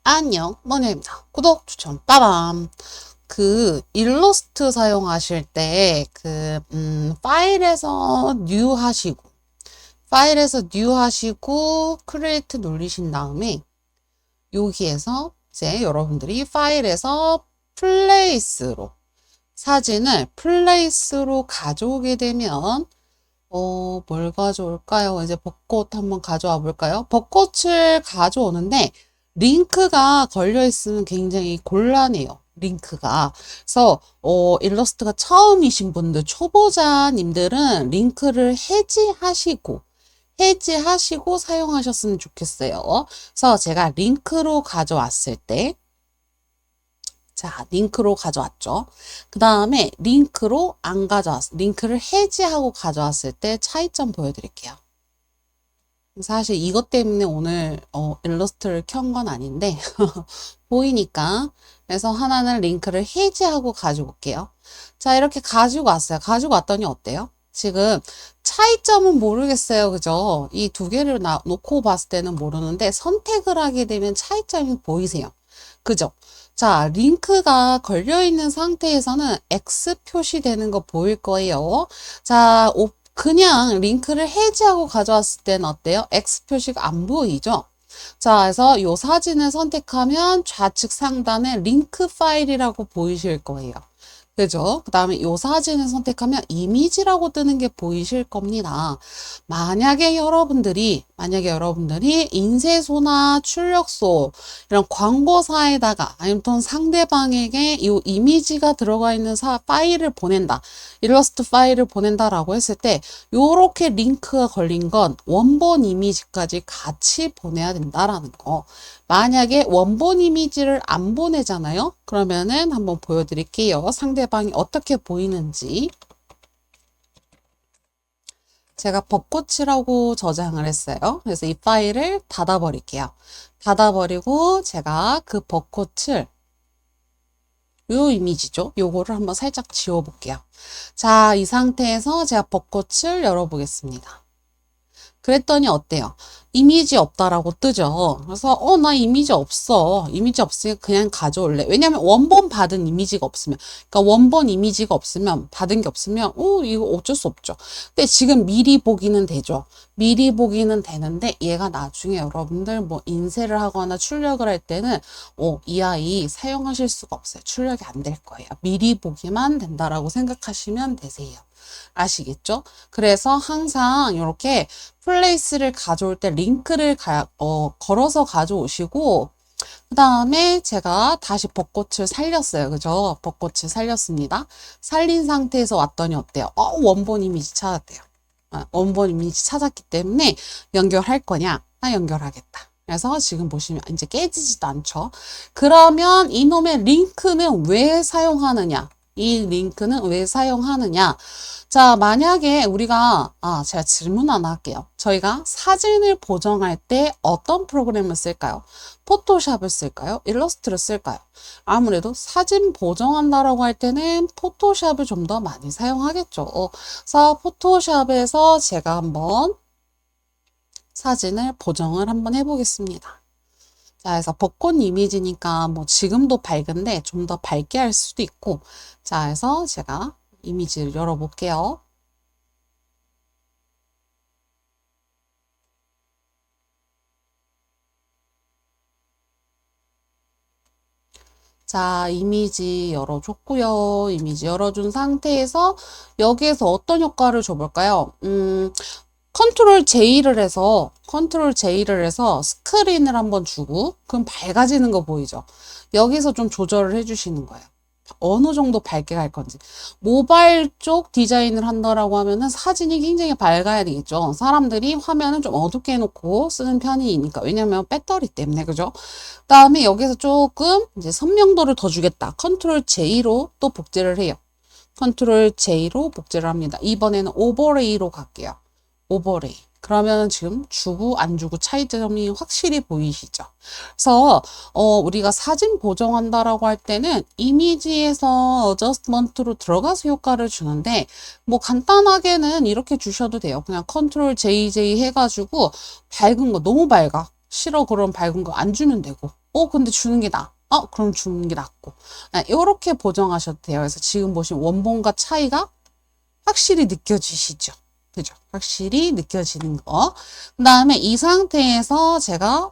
안녕, 머니입니다. 구독, 추천, 빠밤. 일러스트 사용하실 때, 파일에서 뉴 하시고, 크리에이트 누르신 다음에, 여기에서 이제 여러분들이 파일에서 사진을 플레이스로 가져오게 되면, 뭘 가져올까요? 이제 벚꽃 한번 가져와 볼까요? 벚꽃을 가져오는데 링크가 걸려 있으면 굉장히 곤란해요. 링크가. 그래서 일러스트가 처음이신 분들, 초보자님들은 링크를 해지하시고 사용하셨으면 좋겠어요. 그래서 제가 링크로 가져왔을 때 자, 링크로 가져왔죠. 그 다음에 링크를 해지하고 가져왔을 때 차이점 보여드릴게요. 사실 이것 때문에 오늘 일러스트를 켠 건 아닌데 보이니까. 그래서 하나는 링크를 해지하고 가지고 올게요. 자, 이렇게 가지고 왔어요. 가지고 왔더니 어때요? 지금 차이점은 모르겠어요. 그죠? 이 두 개를 놓고 봤을 때는 모르는데 선택을 하게 되면 차이점이 보이세요. 그죠? 자, 링크가 걸려있는 상태에서는 X 표시되는 거 보일 거예요. 자, 그냥 링크를 해지하고 가져왔을 때는 어때요? X 표시가 안 보이죠? 자, 그래서 이 사진을 선택하면 좌측 상단에 링크 파일이라고 보이실 거예요. 그죠? 그 다음에 이 사진을 선택하면 이미지라고 뜨는 게 보이실 겁니다. 만약에 여러분들이 인쇄소나 출력소 이런 광고사에다가 아니면 또 상대방에게 이 이미지가 들어가 있는 파일을 보낸다. 일러스트 파일을 보낸다라고 했을 때 요렇게 링크가 걸린 건 원본 이미지까지 같이 보내야 된다라는 거. 만약에 원본 이미지를 안 보내잖아요. 그러면은 한번 보여드릴게요. 상대방이 어떻게 보이는지. 제가 벚꽃이라고 저장을 했어요. 그래서 이 파일을 닫아버릴게요. 닫아버리고 제가 그 벚꽃을 요 이미지죠. 요거를 한번 살짝 지워볼게요. 자, 이 상태에서 제가 벚꽃을 열어보겠습니다. 그랬더니 어때요? 이미지 없다라고 뜨죠. 그래서 나 이미지 없어. 이미지 없으니까 그냥 가져올래. 왜냐면 원본 받은 이미지가 없으면, 그러니까 원본 이미지가 없으면, 받은 게 없으면 이거 어쩔 수 없죠. 근데 지금 미리 보기는 되죠. 미리 보기는 되는데 얘가 나중에 여러분들 뭐 인쇄를 하거나 출력을 할 때는 이 아이 사용하실 수가 없어요. 출력이 안 될 거예요. 미리 보기만 된다라고 생각하시면 되세요. 아시겠죠? 그래서 항상 이렇게 플레이스를 가져올 때 링크를 걸어서 가져오시고, 그 다음에 제가 다시 벚꽃을 살렸어요. 그죠? 벚꽃을 살렸습니다. 살린 상태에서 왔더니 어때요? 원본 이미지 찾았대요. 원본 이미지 찾았기 때문에 연결할 거냐? 나 연결하겠다. 그래서 지금 보시면 이제 깨지지도 않죠. 그러면 이놈의 링크는 왜 사용하느냐? 이 링크는 왜 사용하느냐? 자, 만약에 제가 질문 하나 할게요. 저희가 사진을 보정할 때 어떤 프로그램을 쓸까요? 포토샵을 쓸까요? 일러스트를 쓸까요? 아무래도 사진 보정한다라고 할 때는 포토샵을 좀 더 많이 사용하겠죠. 그래서 포토샵에서 제가 한번 사진을 보정을 한번 해보겠습니다. 자, 그래서 벚꽃 이미지니까 뭐 지금도 밝은데 좀 더 밝게 할 수도 있고, 자, 그래서 제가 이미지를 열어볼게요. 자, 이미지 열어줬고요. 이미지 열어준 상태에서 여기에서 어떤 효과를 줘볼까요? 컨트롤 J를 해서 스크린을 한번 주고, 그럼 밝아지는 거 보이죠? 여기서 좀 조절을 해주시는 거예요. 어느 정도 밝게 갈 건지. 모바일 쪽 디자인을 한다라고 하면은 사진이 굉장히 밝아야 되겠죠. 사람들이 화면을 좀 어둡게 해놓고 쓰는 편이니까. 왜냐면 배터리 때문에, 그죠? 그 다음에 여기서 조금 이제 선명도를 더 주겠다. 컨트롤 J로 또 복제를 해요. 컨트롤 J로 복제를 합니다. 이번에는 오버레이로 갈게요. 오버레이. 그러면 지금 주고 안 주고 차이점이 확실히 보이시죠? 그래서 우리가 사진 보정한다라고 할 때는 이미지에서 어저스트먼트로 들어가서 효과를 주는데 뭐 간단하게는 이렇게 주셔도 돼요. 그냥 컨트롤 JJ 해가지고 밝은 거 너무 밝아. 싫어 그럼 밝은 거 안 주면 되고 근데 주는 게 나아. 그럼 주는 게 낫고. 이렇게 보정하셔도 돼요. 그래서 지금 보시면 원본과 차이가 확실히 느껴지시죠? 그죠? 확실히 느껴지는 거. 그 다음에 이 상태에서 제가,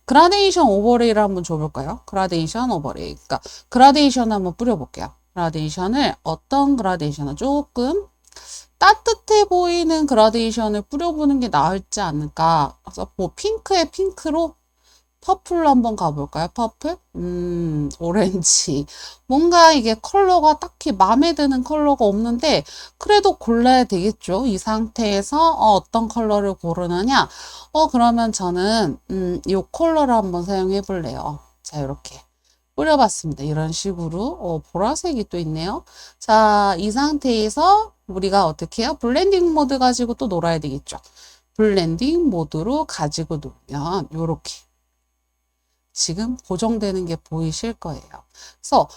그라데이션 오버레이를 한번 줘볼까요? 그라데이션 오버레이. 그러니까, 그라데이션 한번 뿌려볼게요. 그라데이션을, 어떤 그라데이션을 조금 따뜻해 보이는 그라데이션을 뿌려보는 게 나을지 않을까. 그래서 뭐, 핑크에 핑크로 퍼플로 한번 가볼까요? 퍼플? 오렌지. 뭔가 이게 컬러가 딱히 마음에 드는 컬러가 없는데, 그래도 골라야 되겠죠? 이 상태에서, 어떤 컬러를 고르느냐? 그러면 저는, 이 컬러를 한번 사용해 볼래요. 자, 이렇게. 뿌려봤습니다. 이런 식으로. 보라색이 또 있네요. 자, 이 상태에서 우리가 어떻게 해요? 블렌딩 모드 가지고 또 놀아야 되겠죠? 블렌딩 모드로 가지고 놀면, 요렇게. 지금 고정되는 게 보이실 거예요. 그래서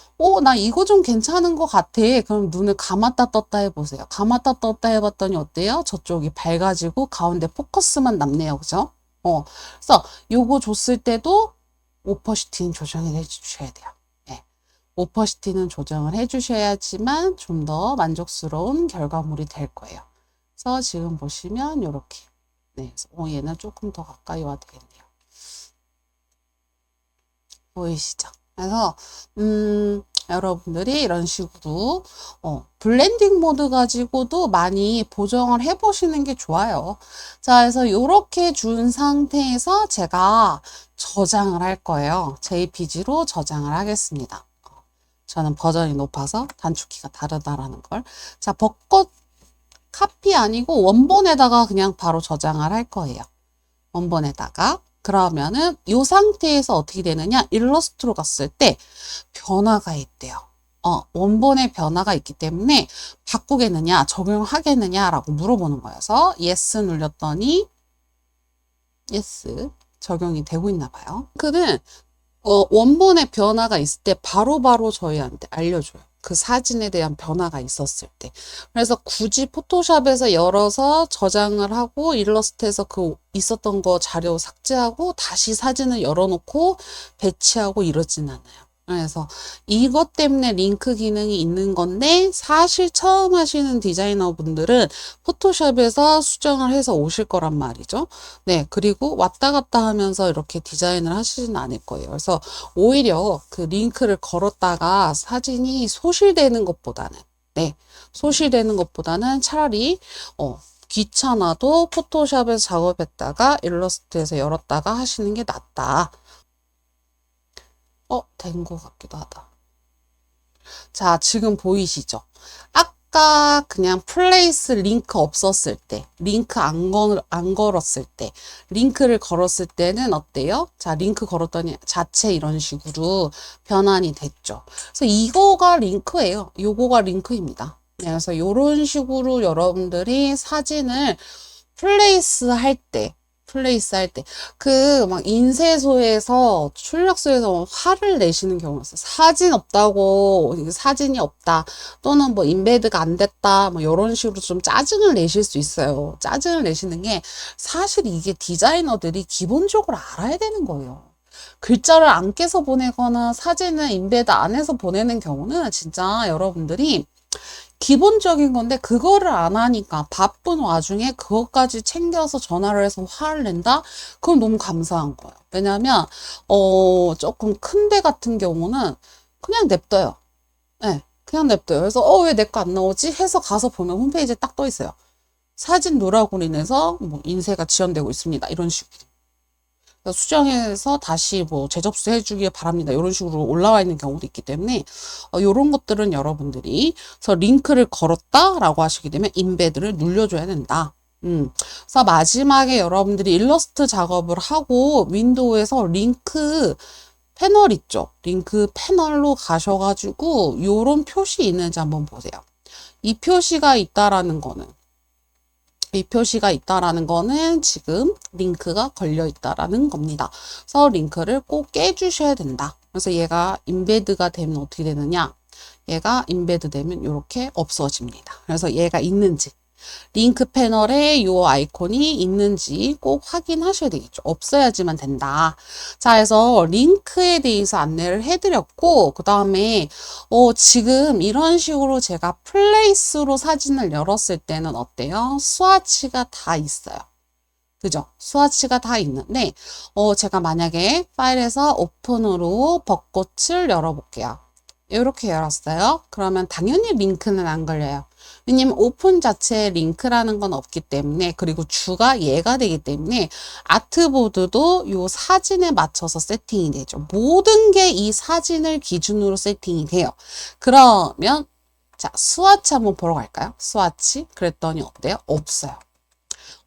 나 이거 좀 괜찮은 것 같아. 그럼 눈을 감았다 떴다 해보세요. 감았다 떴다 해봤더니 어때요? 저쪽이 밝아지고 가운데 포커스만 남네요. 그죠? 그래서 요거 줬을 때도 오퍼시티는 조정을 해주셔야 돼요. 네. 오퍼시티는 조정을 해주셔야지만 좀 더 만족스러운 결과물이 될 거예요. 그래서 지금 보시면 요렇게. 네. 얘는 조금 더 가까이 와도 되겠네요. 보이시죠? 그래서 여러분들이 이런 식으로 블렌딩 모드 가지고도 많이 보정을 해 보시는 게 좋아요. 자, 그래서 이렇게 준 상태에서 제가 저장을 할 거예요. JPG로 저장을 하겠습니다. 저는 버전이 높아서 단축키가 다르다라는 걸. 자, 벚꽃 카피 아니고 원본에다가 그냥 바로 저장을 할 거예요. 원본에다가. 그러면은 이 상태에서 어떻게 되느냐? 일러스트로 갔을 때 변화가 있대요. 원본에 변화가 있기 때문에 바꾸겠느냐, 적용하겠느냐라고 물어보는 거여서 yes 눌렸더니 yes 적용이 되고 있나 봐요. 그는 원본에 변화가 있을 때 바로바로 저희한테 알려줘요. 그 사진에 대한 변화가 있었을 때. 그래서 굳이 포토샵에서 열어서 저장을 하고 일러스트에서 그 있었던 거 자료 삭제하고 다시 사진을 열어놓고 배치하고 이러진 않아요. 그래서 이것 때문에 링크 기능이 있는 건데 사실 처음 하시는 디자이너 분들은 포토샵에서 수정을 해서 오실 거란 말이죠. 네, 그리고 왔다 갔다 하면서 이렇게 디자인을 하시진 않을 거예요. 그래서 오히려 그 링크를 걸었다가 사진이 소실되는 것보다는 소실되는 것보다는 차라리 귀찮아도 포토샵에서 작업했다가 일러스트에서 열었다가 하시는 게 낫다. 된 것 같기도 하다. 자, 지금 보이시죠? 아까 그냥 플레이스 링크 없었을 때, 링크 안 걸었을 때, 링크를 걸었을 때는 어때요? 자, 링크 걸었더니 자체 이런 식으로 변환이 됐죠. 그래서 이거가 링크예요. 요거가 링크입니다. 네, 그래서 이런 식으로 여러분들이 사진을 플레이스 할 때, 그 막 인쇄소에서 출력소에서 화를 내시는 경우가 있어요. 사진 없다고, 사진이 없다, 또는 뭐 인베드가 안 됐다, 뭐 이런 식으로 좀 짜증을 내실 수 있어요. 짜증을 내시는 게 사실 이게 디자이너들이 기본적으로 알아야 되는 거예요. 글자를 안 깨서 보내거나 사진을 인베드 안에서 보내는 경우는 진짜 여러분들이 기본적인 건데 그거를 안 하니까 바쁜 와중에 그것까지 챙겨서 전화를 해서 화를 낸다? 그건 너무 감사한 거예요. 왜냐면 조금 큰 데 같은 경우는 그냥 냅둬요. 네, 그냥 냅둬요. 그래서 왜 내 거 안 나오지? 해서 가서 보면 홈페이지에 딱 떠 있어요. 사진 누락으로 인해서 뭐 인쇄가 지연되고 있습니다. 이런 식으로. 수정해서 다시 뭐 재접수해 주길 바랍니다. 이런 식으로 올라와 있는 경우도 있기 때문에 이런 것들은 여러분들이 그래서 링크를 걸었다라고 하시게 되면 인베드를 눌려줘야 된다. 그래서 마지막에 여러분들이 일러스트 작업을 하고 윈도우에서 링크 패널 있죠. 링크 패널로 가셔가지고 이런 표시 있는지 한번 보세요. 이 표시가 있다라는 거는 지금 링크가 걸려 있다라는 겁니다. 그래서 링크를 꼭 깨주셔야 된다. 그래서 얘가 인베드가 되면 어떻게 되느냐? 얘가 인베드 되면 이렇게 없어집니다. 그래서 얘가 있는지 링크 패널에 요 아이콘이 있는지 꼭 확인하셔야 되겠죠. 없어야지만 된다. 자, 그래서 링크에 대해서 안내를 해드렸고, 그 다음에, 지금 이런 식으로 제가 플레이스로 사진을 열었을 때는 어때요? 스와치가 다 있어요. 그죠? 스와치가 다 있는데, 제가 만약에 파일에서 오픈으로 벚꽃을 열어볼게요. 이렇게 열었어요. 그러면 당연히 링크는 안 걸려요. 왜냐면 오픈 자체에 링크라는 건 없기 때문에, 그리고 주가 얘가 되기 때문에 아트보드도 요 사진에 맞춰서 세팅이 되죠. 모든 게 이 사진을 기준으로 세팅이 돼요. 그러면 자, 스와치 한번 보러 갈까요? 스와치 그랬더니 어때요? 없어요.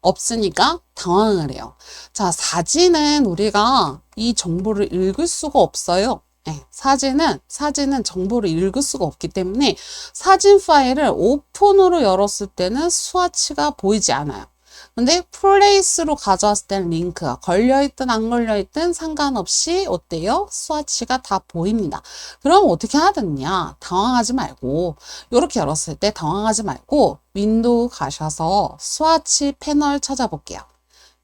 없으니까 당황을 해요. 자, 사진은 우리가 이 정보를 읽을 수가 없어요. 네, 사진은 정보를 읽을 수가 없기 때문에 사진 파일을 오픈으로 열었을 때는 스와치가 보이지 않아요. 근데 플레이스로 가져왔을 때는 링크가 걸려있든 안 걸려있든 상관없이 어때요? 스와치가 다 보입니다. 그럼 어떻게 하느냐? 당황하지 말고 이렇게 열었을 때 당황하지 말고 윈도우 가셔서 스와치 패널 찾아볼게요.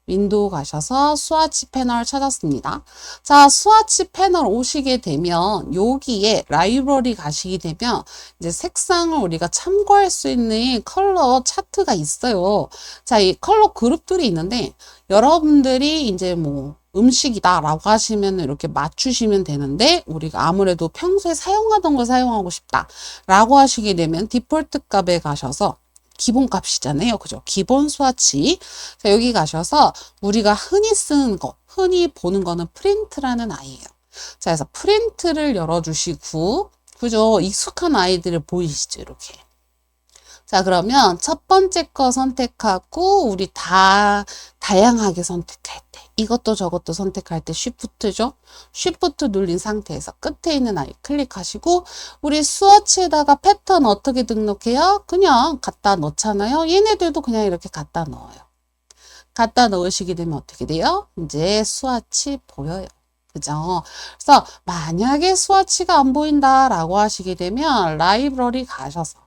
윈도우 가셔서 스와치 패널 찾았습니다. 자, 스와치 패널 오시게 되면 여기에 라이브러리 가시게 되면 이제 색상을 우리가 참고할 수 있는 컬러 차트가 있어요. 자, 이 컬러 그룹들이 있는데 여러분들이 이제 뭐 음식이다 라고 하시면 이렇게 맞추시면 되는데, 우리가 아무래도 평소에 사용하던 걸 사용하고 싶다 라고 하시게 되면 디폴트 값에 가셔서 기본 값이잖아요. 그죠? 기본 스와치. 자, 여기 가셔서 우리가 흔히 쓰는 거, 흔히 보는 거는 프린트라는 아이예요. 자, 그래서 프린트를 열어주시고, 그죠? 익숙한 아이들을 보이시죠? 이렇게. 자, 그러면 첫 번째 거 선택하고, 우리 다양하게 선택할 때, 이것도 저것도 선택할 때 쉬프트죠? 쉬프트 눌린 상태에서 끝에 있는 아이 클릭하시고, 우리 스와치에다가 패턴 어떻게 등록해요? 그냥 갖다 넣잖아요. 얘네들도 그냥 이렇게 갖다 넣어요. 갖다 넣으시게 되면 어떻게 돼요? 이제 스와치 보여요. 그죠? 그래서 만약에 스와치가 안 보인다라고 하시게 되면 라이브러리 가셔서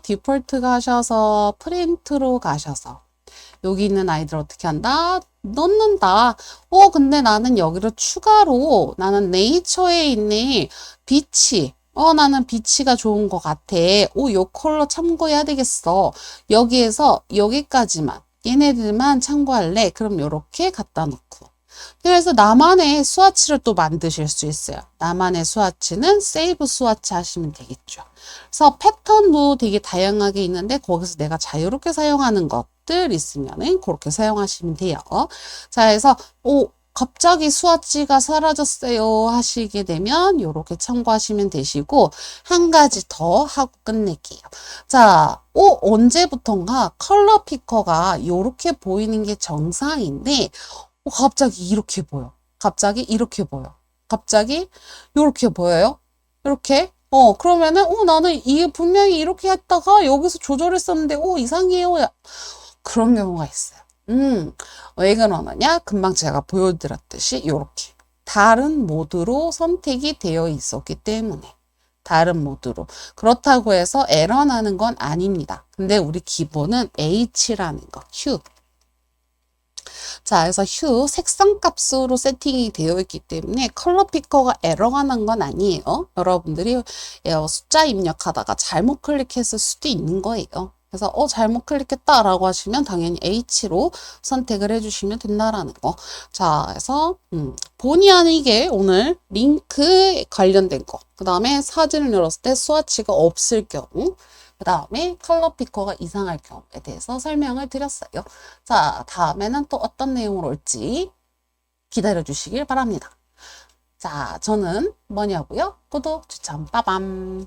디폴트 가셔서 프린트로 가셔서 여기 있는 아이들 어떻게 한다? 넣는다. 근데 나는 여기로 추가로 나는 네이처에 있는 빛이 나는 비치가 좋은 것 같아. 요 컬러 참고해야 되겠어. 여기에서 여기까지만 얘네들만 참고할래. 그럼 요렇게 갖다 놓고. 그래서 나만의 스와치를 또 만드실 수 있어요. 나만의 스와치는 세이브 스와치 하시면 되겠죠. 그래서 패턴도 되게 다양하게 있는데 거기서 내가 자유롭게 사용하는 것들 있으면은 그렇게 사용하시면 돼요. 자, 그래서 갑자기 스와치가 사라졌어요 하시게 되면 이렇게 참고하시면 되시고, 한 가지 더 하고 끝낼게요. 자, 언제부턴가 컬러 피커가 이렇게 보이는 게 정상인데 갑자기 이렇게 보여. 갑자기 이렇게 보여. 갑자기 이렇게 보여요. 이렇게. 그러면은 나는 이게 분명히 이렇게 했다가 여기서 조절했었는데 이상해요. 그런 경우가 있어요. 왜 그러느냐? 금방 제가 보여드렸듯이 이렇게 다른 모드로 선택이 되어 있었기 때문에, 다른 모드로. 그렇다고 해서 에러 나는 건 아닙니다. 근데 우리 기본은 H라는 거, Q. 자, 그래서 휴 색상 값으로 세팅이 되어 있기 때문에 컬러 피커가 에러가 난 건 아니에요. 여러분들이 숫자 입력하다가 잘못 클릭했을 수도 있는 거예요. 그래서 잘못 클릭했다라고 하시면 당연히 H로 선택을 해주시면 된다라는 거. 자, 그래서 본의 아니게 오늘 링크 관련된 거, 그 다음에 사진을 열었을 때 스와치가 없을 경우, 그 다음에 컬러 피커가 이상할 경우에 대해서 설명을 드렸어요. 자, 다음에는 또 어떤 내용으로 올지 기다려 주시길 바랍니다. 자, 저는 뭐냐고요? 구독, 추천, 빠밤.